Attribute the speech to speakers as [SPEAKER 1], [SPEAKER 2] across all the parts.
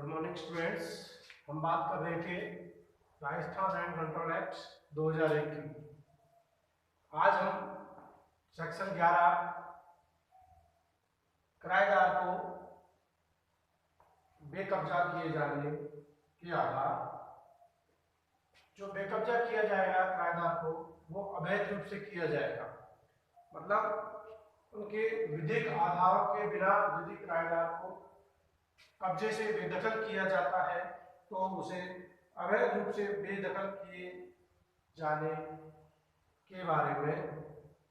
[SPEAKER 1] Good morning students. हम बात कर रहे थे राजस्थान लैंड कंट्रोल एक्ट 2001 की। आज हम सेक्शन 11 किराएदार को बेकब्जा किए जाने के आधार, जो बेकब्जा किया जाएगा किराएदार को वो अवैध रूप से किया जाएगा। मतलब उनके विधिक आधारों के बिना यदि किराएदार को कब्जे से बेदखल किया जाता है तो उसे अवैध रूप से बेदखल किए जाने के बारे में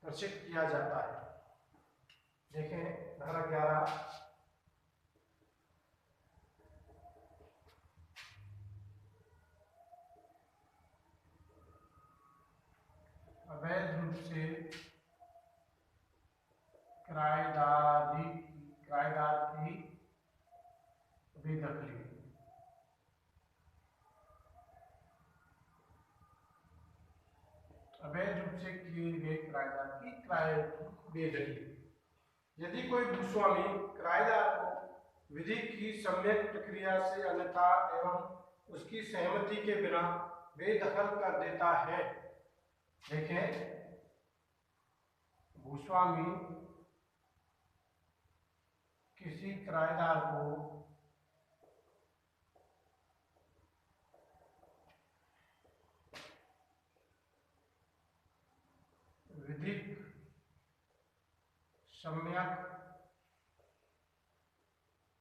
[SPEAKER 1] प्रशिक्षित किया जाता है। देखें धारा 11 अवैध रूप से किराएदार की बेदखली। अवैध रूप से किए गए किराएदार की बेदखली। यदि कोई भूस्वामी किराएदार को विधि की सम्यक प्रक्रिया से अन्यथा एवं उसकी सहमति के बिना बेदखल कर देता है। देखें, भूस्वामी किसी किराएदार को विधिक सम्यक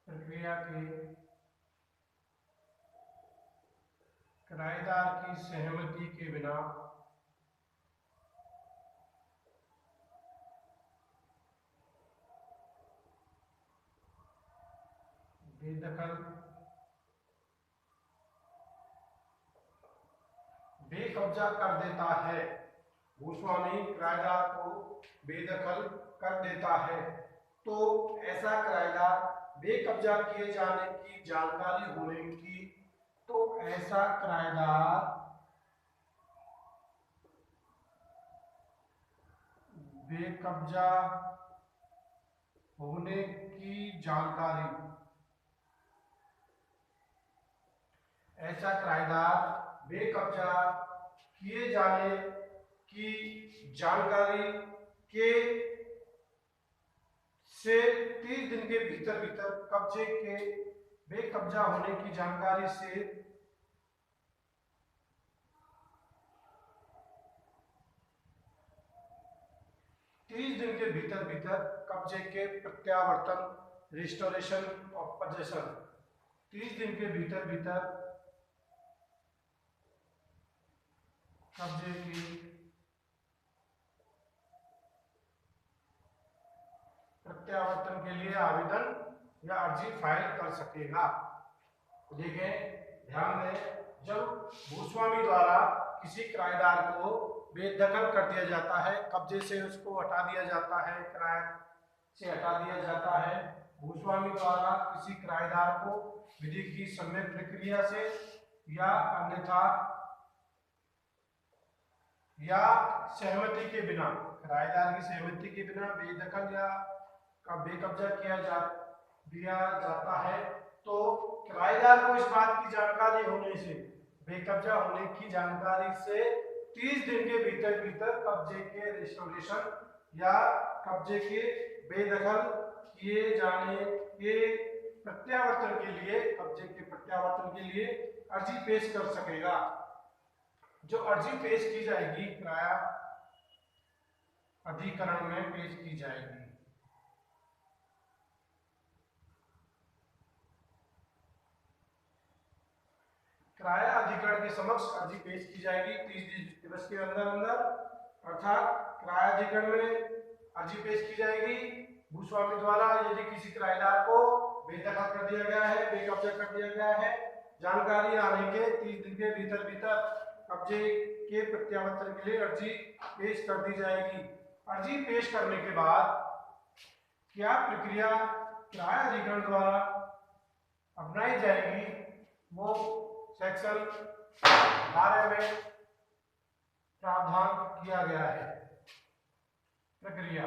[SPEAKER 1] प्रक्रिया के किराएदार की सहमति के बिना बेकब्जा कर देता है। भूस्वामी किराएदार को बेदखल कर देता है तो ऐसा किराएदार बेकब्जा किए जाने की जानकारी होने की ऐसा किराएदार बेकब्जा होने की जानकारी ऐसा किराएदार बेकब्जा किए जाने की जानकारी के से 30 दिन के भीतर कब्जे के बेकब्जा होने की जानकारी से 30 दिन के भीतर कब्जे के प्रत्यावर्तन रिस्टोरेशन ऑफ पोजेशन 30 दिन के भीतर कब्जे की प्रत्यावर्तन के लिए आवेदन या अर्जी फाइल कर सकेगा। देखें, ध्यान दें, जब भूस्वामी द्वारा किसी किराएदार को बेदखल कर दिया जाता है, कब्जे से उसको हटा दिया जाता है, किराए से हटा दिया जाता है, भूस्वामी द्वारा किसी किराएदार को विधि की सम्यक प्रक्रिया से या अन्यथा या सहमति के बिना, किराएदार की सहमति के बिना बेदखल या बेकब्जा दिया जाता है तो किराएदार को इस बात की जानकारी होने से, बेकब्जा होने की जानकारी से 30 दिन के भीतर कब्जे के रिस्टोरेशन या कब्जे के बेदखल किए जाने के प्रत्यावर्तन के लिए, कब्जे के प्रत्यावर्तन के लिए अर्जी पेश कर सकेगा। जो अर्जी पेश की जाएगी किराया अधिकरण में पेश की जाएगी। किराया अधिकरण के समक्ष अर्जी पेश की जाएगी 30 दिवस के अंदर, अर्थात किराया अधिकरण में अर्जी पेश की जाएगी भूस्वामी द्वारा यदि किसी किराएदार को बेदखल कर दिया गया है, बेकब्जा कर दिया गया है, जानकारी आने के 30 दिन के भीतर कब्जे के प्रत्यावर्तन के लिए अर्जी पेश कर दी जाएगी। अर्जी पेश करने के बाद क्या प्रक्रिया किराया अधिकरण द्वारा अपनाई जाएगी वो सेक्शन 12 में प्रावधान किया गया है। प्रक्रिया